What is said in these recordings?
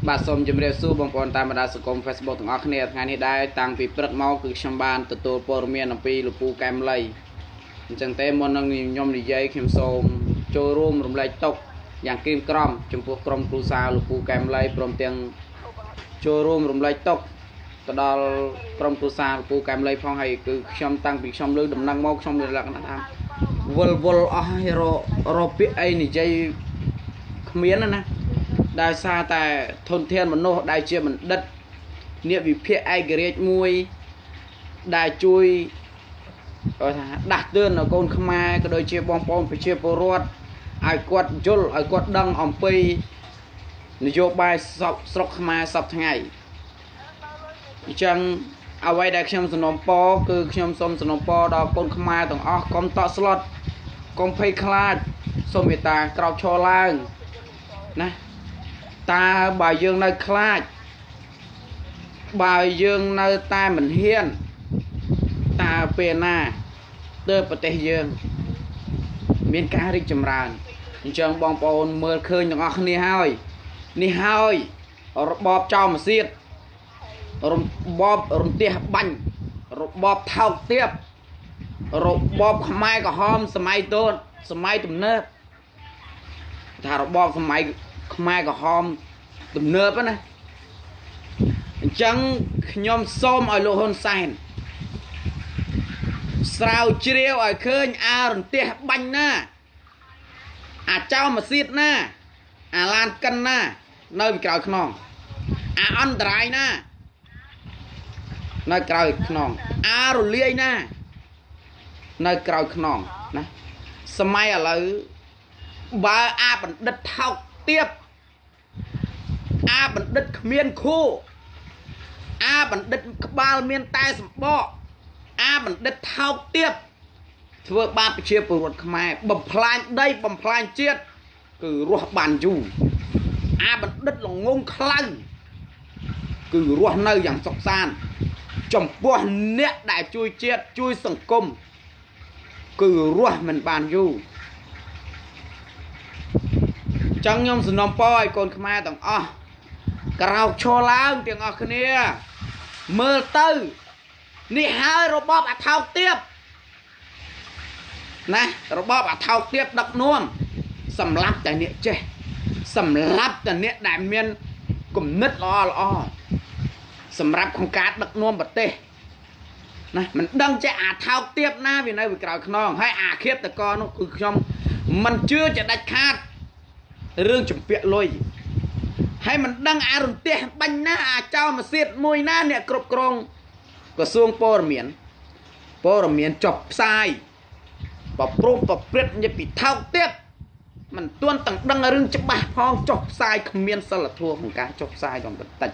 បាទសូមជម្រាបសួរបងប្អូនតាមបណ្ដាសង្គម Facebook ទាំងអស់គ្នាថ្ងៃនេះដែរតាំងពីព្រឹកមកគឺខ្ញុំបានទទួលព័ត៌មានអំពីលោកពូកែមលីអញ្ចឹងទេមុននឹងខ្ញុំនិយាយខ្ញុំសូមចូលរួមរំលែកទុក្ខយ៉ាងក្រៀមក្រំចំពោះក្រុមគ្រួសារលោកពូកែមលីព្រមទាំងចូលរួមរំលែកទុក្ខទៅដល់ក្រុមគ្រួសារលោកពូកែមលីផងហើយគឺខ្ញុំតាំងពីខ្ញុំលើដំណឹងមកខ្ញុំមានលក្ខណៈថាវល់អស់ហើយរកពាក្យអីនិយាយគ្មានណាដោយសារតែធនធានមនុស្សដែលជាបណ្ឌិតអ្នកវិភាគឯករាជ្យមួយដែលជួយថាដាស់តឿនដល់កូនខ្មែរក៏ដូចជាបងប្អូនប្រជាពលរដ្ឋឲ្យគាត់យល់ឲ្យគាត់ដឹងអំពីនយោបាយស្រុកខ្មែរសពថ្ងៃអញ្ចឹងអ្វីដែលខ្ញុំសំណូមពរគឺខ្ញុំសូមសំណូមពរដល់កូនខ្មែរទាំងអស់កុំតក់ស្លុតកុំភ័យខ្លាចសូមមេត្តាក្រោកឈរឡើងណាតើបើយើងនៅខ្លាចបើយើងនៅតែមិនហ៊ានតើពេលណាទើបប្រទេសយើងមានការរីកចម្រើនអញ្ចឹងបងប្អូនមើលឃើញទាំងអស់គ្នាហើយនេះហើយរបបចោលម៉ាស៊ីតរបបរន្ទះបាញ់របបថោកទាបរបបខ្មែរក្រហមសម័យទំនើបថារបបសម័យខ្មែរក្រហមទំនើបណាអញ្ចឹងខ្ញុំសូមឲ្យលោកហ៊ុនសែនស្រាវជ្រាវឲ្យឃើញរន្ទះបាញ់ណាចៅម៉ាស៊ីតណាឡានកិនណានៅក្រោយខ្នងអន្តរាយណានៅក្រោយខ្នងរលាយណានៅក្រោយខ្នងណាសម័យឥឡូវបើបណ្ឌិតថោកទាបបណ្ឌិតគ្មានគូបណ្ឌិតក្បាលមានតែសម្បកបណ្ឌិតថោកទាបធ្វើបាបប្រជាពលរដ្ឋខ្មែរបំផ្លាញដីបំផ្លាញជាតិគឺរស់បានយូរបណ្ឌិតល្ងងខ្លៅគឺរស់នៅយ៉ាងសុខសាន្តចំពោះអ្នកដែលជួយជាតិជួយសង្គមគឺរស់មិនបានយូរចឹងខ្ញុំសំណូមពរឲ្យកូនខ្មែរទាំងអស់ក្រោកឈរឡើងទាំងអស់គ្នាមើលទៅនេះហើយរបបថោកទាបណារបបថោកទាបដឹកនាំសម្រាប់តែអ្នកចេះសម្រាប់តែអ្នកដែលមានគំនិតល្អសម្រាប់ក្នុងការដឹកនាំប្រទេសណាមិនដឹងចេះថោកទាបណាវានៅក្រោយខ្នងហើយឃាតកនោះគឺខ្ញុំមិនជឿជាដាច់ខាតរឿងចម្ពាក់លុយហើយមិនដឹងរន្ទះបាញ់ណាចៅម៉ាស៊ីតមួយណាអ្នកគ្រប់គ្រងក្រសួងព័ត៌មានចុះផ្សាយប្រព្រឹត្តនិយាយពីថោកទាបមិនទាន់ទាំងដឹងរឿងច្បាស់ផងចុះផ្សាយគ្មានសិលធម៌ក្នុងការចុះផ្សាយដល់បន្តិច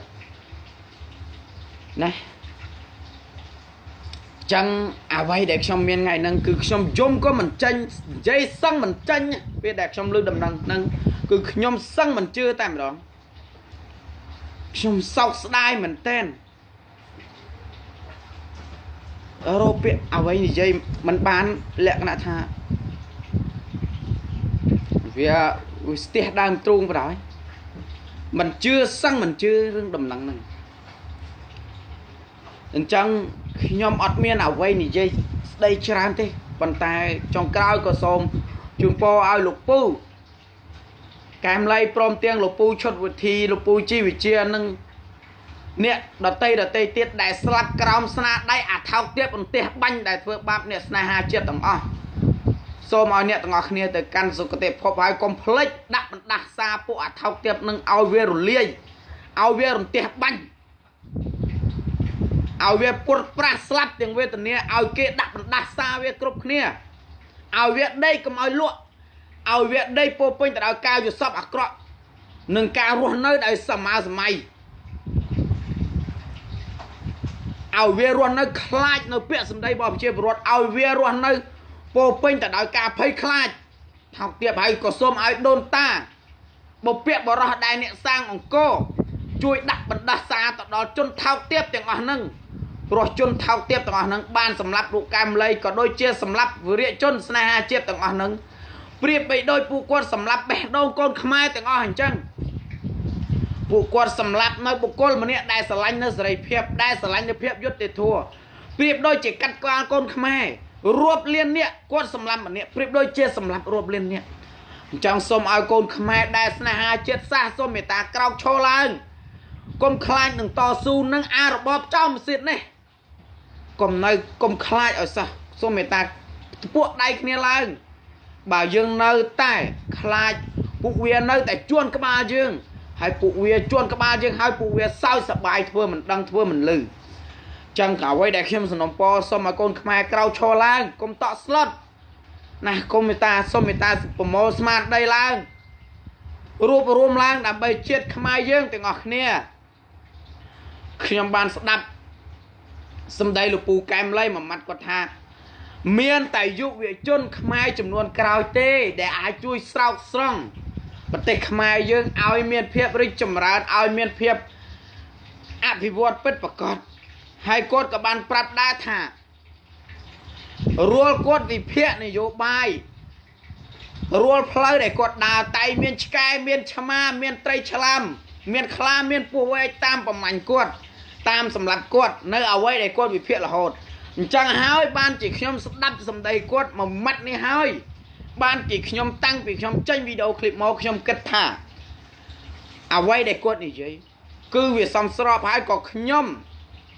ណាចឹងអ្វីដែលខ្ញុំមានថ្ងៃហ្នឹងគឺខ្ញុំយំក៏មិនចេញនិយាយសឹងមិនចេញពេលដែលខ្ញុំលើកដំណឹងហ្នឹងគឺខ្ញុំសឹងមិនជឿតែម្ដងខ្ញុំសោកស្ដាយមែនទែនរកពាក្យអ្វីនិយាយមិនបានលក្ខណៈថាវាស្ទះដើមទ្រូងបណ្ដោយមិនជឿសឹងមិនជឿរឿងដំណឹងហ្នឹងអញ្ចឹងខ្ញុំអត់មានអ្វីនិយាយស្ដីច្រើនទេប៉ុន្តែចុងក្រោយក៏សូមជូនពរឲ្យលោកពូកែមលីព្រមទាំងលោកពូឈុតវិធីលោកពូជីវិជានិងអ្នកដតីទៀតដែលស្លាប់ក្រោមស្នាដៃថោកទាបអន្ទះបាញ់ដែលធ្វើបាបអ្នកស្នេហាជាតិទាំងអស់សូមឲ្យអ្នកទាំងអស់គ្នាទៅកាន់សុគតិភពហើយកុំភ្លេចដាក់បណ្ដាសាពួកថោកទាបនឹងឲ្យវារលាយឲ្យវារន្ទះបាញ់ឲ្យវាពុតប្រាស់ស្លាប់ទាំងវេទនាឲ្យគេដាក់បណ្ដាសាវាគ្រប់គ្នាឲ្យវាដេកកុំឲ្យលក់ឲ្យវាដេកពោពេញទៅដោយការយល់សប្តិអាក្រក់នឹងការរស់នៅដោយសម័យឲ្យវារស់នៅខ្លាចនៅពាក្យសម្ដីរបស់ប្រជាពលរដ្ឋឲ្យវារស់នៅពោពេញទៅដោយការភ័យខ្លាចថោកទាបហើយក៏សូមឲ្យដូនតាបុព្វបុរសដែលអ្នកសាងអង្គរជួយដាក់បណ្ដាសាទៅដល់ជនថោកទាបទាំងអស់ហ្នឹងព្រោះជនថោកទាបទាំងអស់ហ្នឹងបានសម្លាប់លោកកែមលីក៏ដូចជាសម្លាប់វីរៈជនស្នេហាជាតិទាំងអស់ហ្នឹងប្រៀបបីដូចពួកគាត់សម្លាប់បេះដូងកូនខ្មែរទាំងអស់អញ្ចឹង ពួកគាត់សម្លាប់នៅបុគ្គលម្នាក់ដែលស្រឡាញ់នៅសេរីភាពដែលស្រឡាញ់នៅភាពយុត្តិធម៌ប្រៀបដូចជាកាត់ក្បាលកូនខ្មែររាប់លាននាក់គាត់សម្លាប់ម្នាក់ប្រៀបដូចជាសម្លាប់រាប់លាននាក់អញ្ចឹងសូមឲ្យកូនខ្មែរដែលស្នេហាជាតិសាសន៍សូមមេត្តាក្រោកឈរឡើងកុំខ្លាចនឹងតស៊ូនឹងអារបបចោលម្សៀតនេះកុំខ្លាចឲ្យសោះសូមមេត្តាពួកដៃគ្នាឡើងបើយើងនៅតែខ្លាចពួកវានៅតែជួនក្បាលយើងហើយពួកវាជួនក្បាលយើងហើយពួកវាសើចសប្បាយធ្វើមិនដឹងធ្វើមិនលឺចឹងអ្វីដែលខ្ញុំសំណពរសូមឲ្យកូនខ្មែរក្រោកឈរឡើងកុំតក់ស្លុតណាកុំមេត្តាសូមមេត្តាប្រមូលស្មារតីឡើងរួបរวมឡើងដើម្បីជាតិខ្មែរយើងទាំងអស់គ្នាខ្ញុំបានស្ដាប់សម្ដីលោកពូកែមលីមួយម៉ាត់គាត់ថាមានតែយុវជនខ្មែរចំនួនក្រោយទេដែលអាចជួយស្រោចស្រង់ប្រទេសខ្មែរយើងឲ្យមានភាពរីកចម្រើនឲ្យមានភាពអភិវឌ្ឍពិតប្រាកដហើយគាត់ក៏បានប្រាប់ដែរថារាល់គាត់វិភាគនយោបាយរាល់ផ្លូវដែលគាត់ដើរតែមានឆ្កែមានឆ្មាមានត្រីឆ្លាមមានខ្លាមានពស់វែកតាមប្រមាញ់គាត់តាមសម្រាប់គាត់នៅអ្វីដែលគាត់វិភាគរហូតអញ្ចឹងហើយបានជាខ្ញុំស្ដាប់សម្ដីគាត់មួយម៉ាត់នេះហើយបានជាខ្ញុំតាំងពីខ្ញុំចេញវីដេអូឃ្លីបមកខ្ញុំគិតថាអ្វីដែលគាត់និយាយគឺវាសមស្របហើយក៏ខ្ញុំ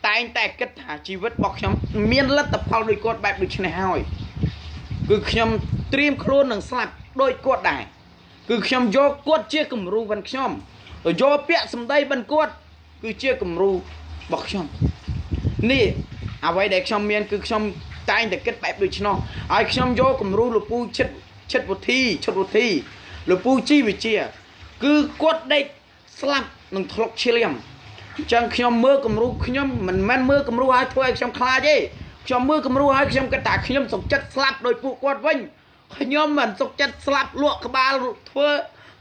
តែងតែគិតថាជីវិតរបស់ខ្ញុំមានលទ្ធផលដូចគាត់បែបដូចនេះហើយគឺខ្ញុំត្រៀមខ្លួននឹងស្លាប់ដូចគាត់ដែរគឺខ្ញុំយកគាត់ជាគំរូរបស់ខ្ញុំយកពាក្យសម្ដីរបស់គាត់គឺជាគំរូរបស់ខ្ញុំនេះអ្វីដែលខ្ញុំមានគឺខ្ញុំតែងតែគិតបែបដូច្នោះហើយខ្ញុំយកគំរូលោកពូឈិតវុធីលោកពូជីវិជាគឺគាត់ដេកស្លាប់នឹងធ្លុកឈាមអញ្ចឹងខ្ញុំមើលគំរូខ្ញុំមិនមែនមើលគំរូឲ្យធ្វើឲ្យខ្ញុំខ្លាចទេខ្ញុំមើលគំរូឲ្យខ្ញុំគិតថាខ្ញុំសុខចិត្តស្លាប់ដោយពួកគាត់វិញខ្ញុំមិនសុខចិត្តស្លាប់លក់ក្បាលធ្វើ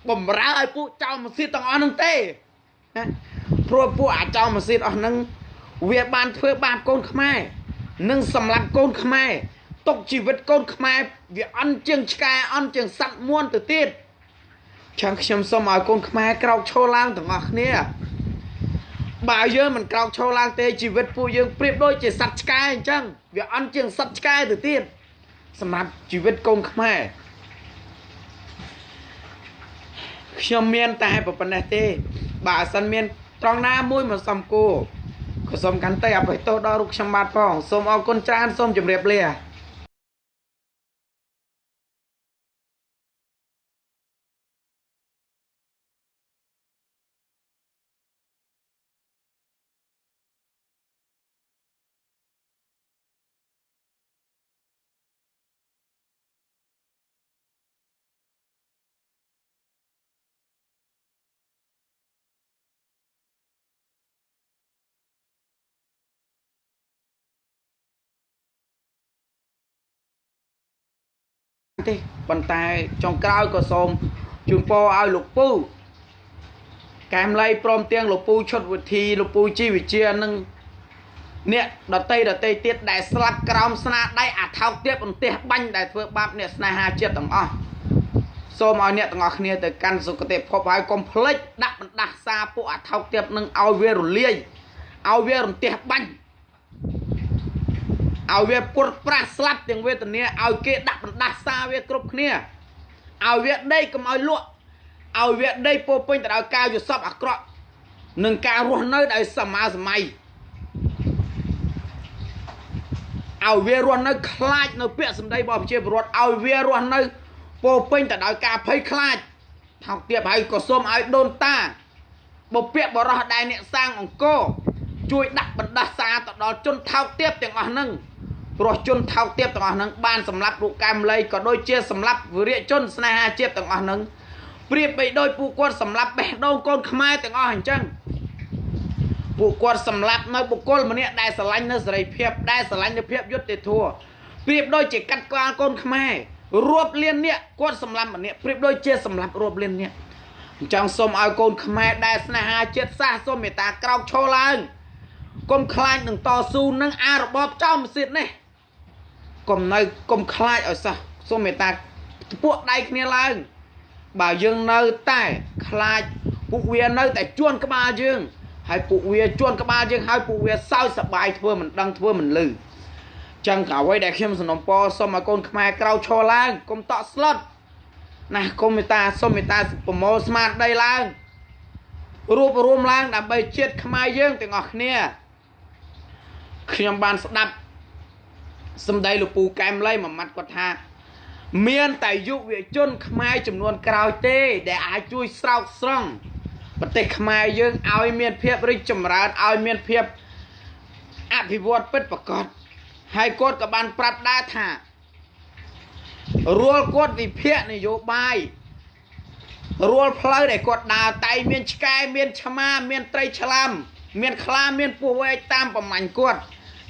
បំរើឲ្យពួកចៅម៉ាស៊ីនទាំងអស់ហ្នឹងទេណាព្រោះពួកអាចៅម៉ាស៊ីនអស់ហ្នឹងវាបានធ្វើបាបកូនខ្មែរនិងសម្លាប់កូនខ្មែរទុកជីវិតកូនខ្មែរវាអន់ជាងឆ្កែអន់ជាងសត្វមួនទៅទៀតចឹងខ្ញុំសូមឲ្យកូនខ្មែរក្រោកឈរឡើងទាំងអស់គ្នាបើយើងមិនក្រោកឈរឡើងទេជីវិតពួកយើងប្រៀបដូចជាសត្វឆ្កែអញ្ចឹងវាអន់ជាងសត្វឆ្កែទៅទៀតសម្រាប់ជីវិតកូនខ្មែរខ្ញុំមានតែប៉ុណ្ណេះទេបើអសិនមានត្រង់ណាមួយមកសំគួរក៏សូមកាន់តែអភ័យទោសដល់រូបខ្ញុំបាទផងសូមអរគុណច្រើនសូមជម្រាបលាទេប៉ុន្តែចុងក្រោយក៏សូមជូនពរឲ្យលោកពូកែមលៃព្រមទាំងលោកពូឈុតវិធីលោកពូជីវិជានិងអ្នកដតីទៀតដែលស្លាប់ក្រោមស្នាដៃអាថោកទៀតអន្ទះបាញ់ដែលធ្វើបាបអ្នកស្នេហាជាតិទាំងអស់សូមឲ្យអ្នកទាំងអស់គ្នាទៅកាន់សុគតិភពហើយកុំភ្លេចដាក់បណ្ដាសាពួកអាថោកទៀតនឹងឲ្យវារលាយឲ្យវារន្ទះបាញ់ឲ្យវាពុតប្រាស់ស្លាប់ទាំងវេទនាឲ្យគេដាក់បណ្ដាសាវាគ្រប់គ្នាឲ្យវាដេកកុំឲ្យលក់ឲ្យវាដេកពោពេញទៅដោយការយល់សប្តិអាក្រក់និងការរស់នៅដោយសម័យឲ្យវារស់នៅខ្លាចនៅពាក្យសម្ដីរបស់ប្រជាពលរដ្ឋឲ្យវារស់នៅពោពេញទៅដោយការភ័យខ្លាចថោកទាបហើយក៏សូមឲ្យដូនតាបុព្វបុរសដែលអ្នកសាងអង្គរជួយដាក់បណ្ដាសាទៅដល់ជនថោកទាបទាំងអស់ហ្នឹងព្រោះជនថោកទាបទាំងអស់ហ្នឹងបានសម្លាប់លោកកែមលីក៏ដូចជាសម្លាប់វីរៈជនស្នេហាជាតិទាំងអស់ហ្នឹងប្រៀបបីដូចពួកគាត់សម្លាប់បេះដូងកូនខ្មែរទាំងអស់អញ្ចឹងពួកគាត់សម្លាប់នៅបុគ្គលម្នាក់ដែលស្រឡាញ់នៅសេរីភាពដែលស្រឡាញ់នៅភាពយុត្តិធម៌ប្រៀបដូចជាកាត់ក្បាលកូនខ្មែររាប់លាននាក់គាត់សម្លាប់ម្នាក់ប្រៀបដូចជាសម្លាប់រាប់លាននាក់អញ្ចឹងសូមឲ្យកូនខ្មែរដែលស្នេហាជាតិសាសន៍សូមមេត្តាក្រោកឈរឡើងកុំខ្លាចនឹងតស៊ូនឹងអារបបចោលម្សៀតនេះកុំខ្លាចឲ្យសោះសូមមេត្តាពួកដៃគ្នាឡើងបើយើងនៅតែខ្លាច ពួកវានៅតែជួនក្បាលយើងហើយពួកវាជួនក្បាលយើងហើយពួកវាសើចសប្បាយធ្វើមិនដឹងធ្វើមិនលឺចឹងក៏អ្វីដែលខ្ញុំសំណពរសូមឲ្យកូនខ្មែរក្រោកឈរឡើងកុំតក់ស្លុតណាកុំមេត្តាសូមមេត្តាប្រមូលស្មារតីឡើងរួបរวมឡើងដើម្បីជាតិខ្មែរយើងទាំងអស់គ្នាខ្ញុំបានស្ដាប់សម្ដីលោកពូកែមលីមួយម៉ាត់គាត់ថាមានតែយុវជនខ្មែរចំនួនក្រោយទេដែលអាចជួយស្រោចស្រង់ប្រទេសខ្មែរយើងឲ្យមានភាពរីកចម្រើនឲ្យមានភាពអភិវឌ្ឍពិតប្រាកដហើយគាត់ក៏បានប្រាប់ដែរថារាល់គាត់វិភាគនយោបាយរាល់ផ្លូវដែលគាត់ដើរតែមានឆ្កែមានឆ្មាមានត្រីឆ្លាមមានខ្លាមានពស់វែកតាមប្រមាញ់គាត់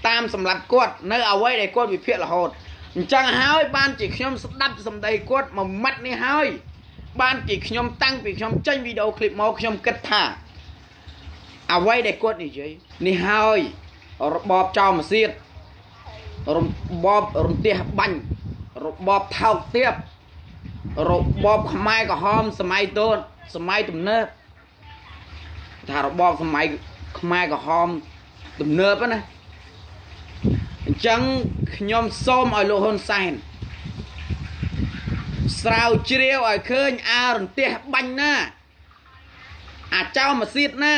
តាមសម្រាប់គាត់នៅអ្វីដែលគាត់វិភាគរហូតអញ្ចឹងហើយបានជាខ្ញុំស្ដាប់សម្ដីគាត់មួយម៉ាត់នេះហើយបានជាខ្ញុំតាំងពីខ្ញុំចេញវីដេអូឃ្លីបមកខ្ញុំគិតថាអ្វីដែលគាត់និយាយនេះហើយរបបចោលម៉ាស៊ីតរបបរន្ទះបាញ់របបថោកទាបរបបខ្មែរក្រហមសម័យតូចសម័យទំនើបថារបបសម័យខ្មែរក្រហមទំនើបណាអញ្ចឹងខ្ញុំសូមឲ្យលោកហ៊ុនសែនស្រាវជ្រាវឲ្យឃើញអារន្ទះបាញ់ណាអាចោលម៉ាស៊ីតណា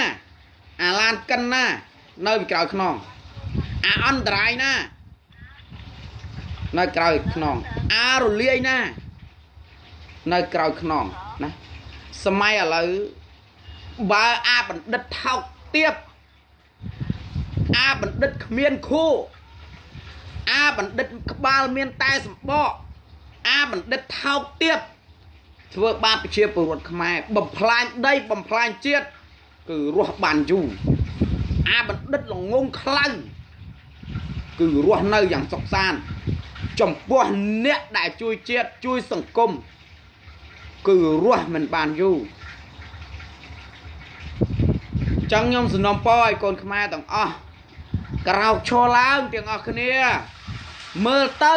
អាឡានកិនណានៅពីក្រោយខ្នងអាអន្តរាយណានៅក្រោយខ្នងអារលាយណានៅក្រោយខ្នងណាសម័យឥឡូវបើអាបណ្ឌិតថោកទាបអាបណ្ឌិតគ្មានខួរអាបណ្ឌិតក្បាលមានតែសម្បកអាបណ្ឌិតថោកទាបធ្វើបាបប្រជាពលរដ្ឋខ្មែរបំផ្លាញដីបំផ្លាញជាតិគឺរស់បានយូរអាបណ្ឌិតល្ងងខ្លៅគឺរស់នៅយ៉ាងសុខសាន្តចំពោះអ្នកដែលជួយជាតិជួយសង្គមគឺរស់មិនបានយូរចឹងខ្ញុំសំណូមពរឲ្យកូនខ្មែរទាំងអស់ក្រោកឈរឡើងទាំងអស់គ្នាមើលទៅ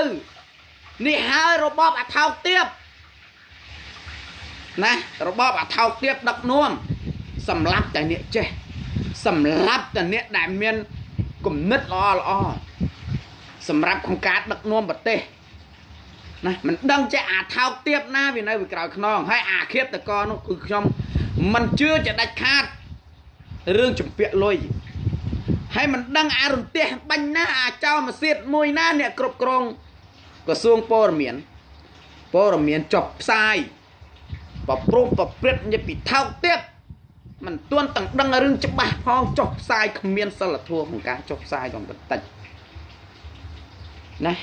នេះហើយរបបអាថោកទាបណារបបអាថោកទាបដឹកនាំសម្រាប់តែអ្នកចេះសម្រាប់តែអ្នកដែលមានគំនិតល្អសម្រាប់ក្នុងការដឹកនាំប្រទេសណាមិនដឹងចេះអាថោកទាបណាវានៅពីក្រោយខ្នងហើយអាឃាតកនោះគឺខ្ញុំមិនជឿជាដាច់ខាតរឿងចម្ពាក់លុយហើយមិនដឹងអារន្ទះបាញ់ណាអាចោលម៉ាស៊ីតមួយណាអ្នកគ្រប់គ្រងក្រសួងព័ត៌មានចុះផ្សាយប្រព្រឹត្តប្រព្រឹត្តនិយាយពីថោកទាបមិនទាន់ទាំងដឹងរឿងច្បាស់ផងចុះផ្សាយគ្មានសិលធម៌ក្នុងការចុះផ្សាយដល់បន្តិចណា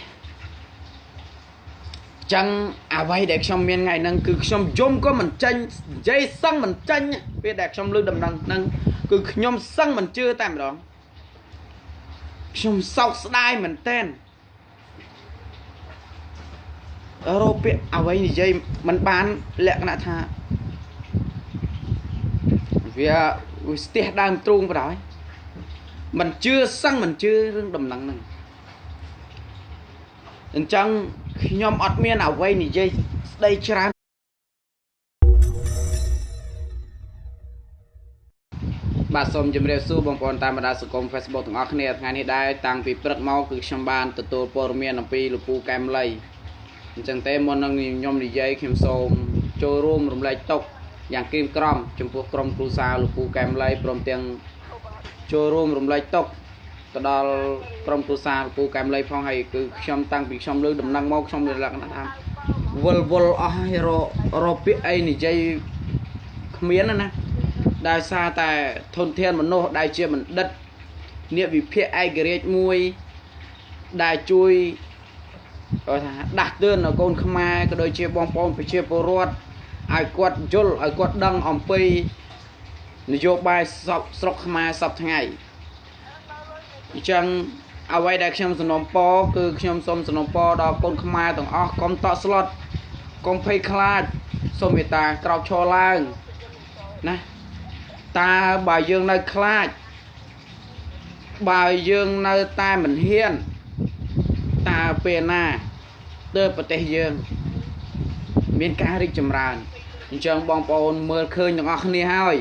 ចឹងអ្វីដែលខ្ញុំមានថ្ងៃហ្នឹងគឺខ្ញុំយំក៏មិនចេញនិយាយសឹងមិនចេញពេលដែលខ្ញុំលើកដំណឹងហ្នឹងគឺខ្ញុំសឹងមិនជឿតែម្ដងខ្ញុំសោកស្ដាយមែនទែនរោពាក្យអ្វីនិយាយមិនបានលក្ខណៈថាវាស្ទះដើមទ្រូងបណ្ដោយមិនជឿសឹងមិនជឿរឿងដំណឹងហ្នឹងអញ្ចឹងខ្ញុំអត់មានអ្វីនិយាយស្ដីច្រើនបាទសូមជម្រាបសួរបងប្អូនតាមបណ្ដាសង្គម Facebook ទាំងអស់គ្នាថ្ងៃនេះដែរតាំងពីព្រឹកមកគឺខ្ញុំបានទទួលព័ត៌មានអំពីលោកពូកែមលីអញ្ចឹងទេមុននឹងខ្ញុំនិយាយខ្ញុំសូមចូលរួមរំលែកទុក្ខយ៉ាងក្រៀមក្រំចំពោះក្រុមគ្រួសារលោកពូកែមលីព្រមទាំងចូលរួមរំលែកទុក្ខទៅដល់ក្រុមគ្រួសារលោកពូកែមលីផងហើយគឺខ្ញុំតាំងពីខ្ញុំលើដំណឹងមកខ្ញុំមានលក្ខណៈថាវល់អស់ហើយរកពាក្យអីនិយាយគ្មានណាដោយសារតែធនធានមនុស្សដែលជាបណ្ឌិតអ្នកវិភាគឯករាជ្យមួយដែលជួយថាដាស់តឿនដល់កូនខ្មែរក៏ដូចជាបងប្អូនប្រជាពលរដ្ឋឲ្យគាត់យល់ឲ្យគាត់ដឹងអំពីនយោបាយស្រុកខ្មែរសពថ្ងៃអញ្ចឹងអ្វីដែលខ្ញុំសំណូមពរគឺខ្ញុំសូមសំណូមពរដល់កូនខ្មែរទាំងអស់កុំតក់ស្លុតកុំភ័យខ្លាចសូមមេត្តាក្រោកឈរឡើងណាតើបើយើងនៅខ្លាចបើយើងនៅតែមិនហ៊ានតើពេលណាទើបប្រទេសយើងមានការរីកចម្រើន អញ្ចឹងបងប្អូនមើលឃើញទាំងអស់គ្នាហើយ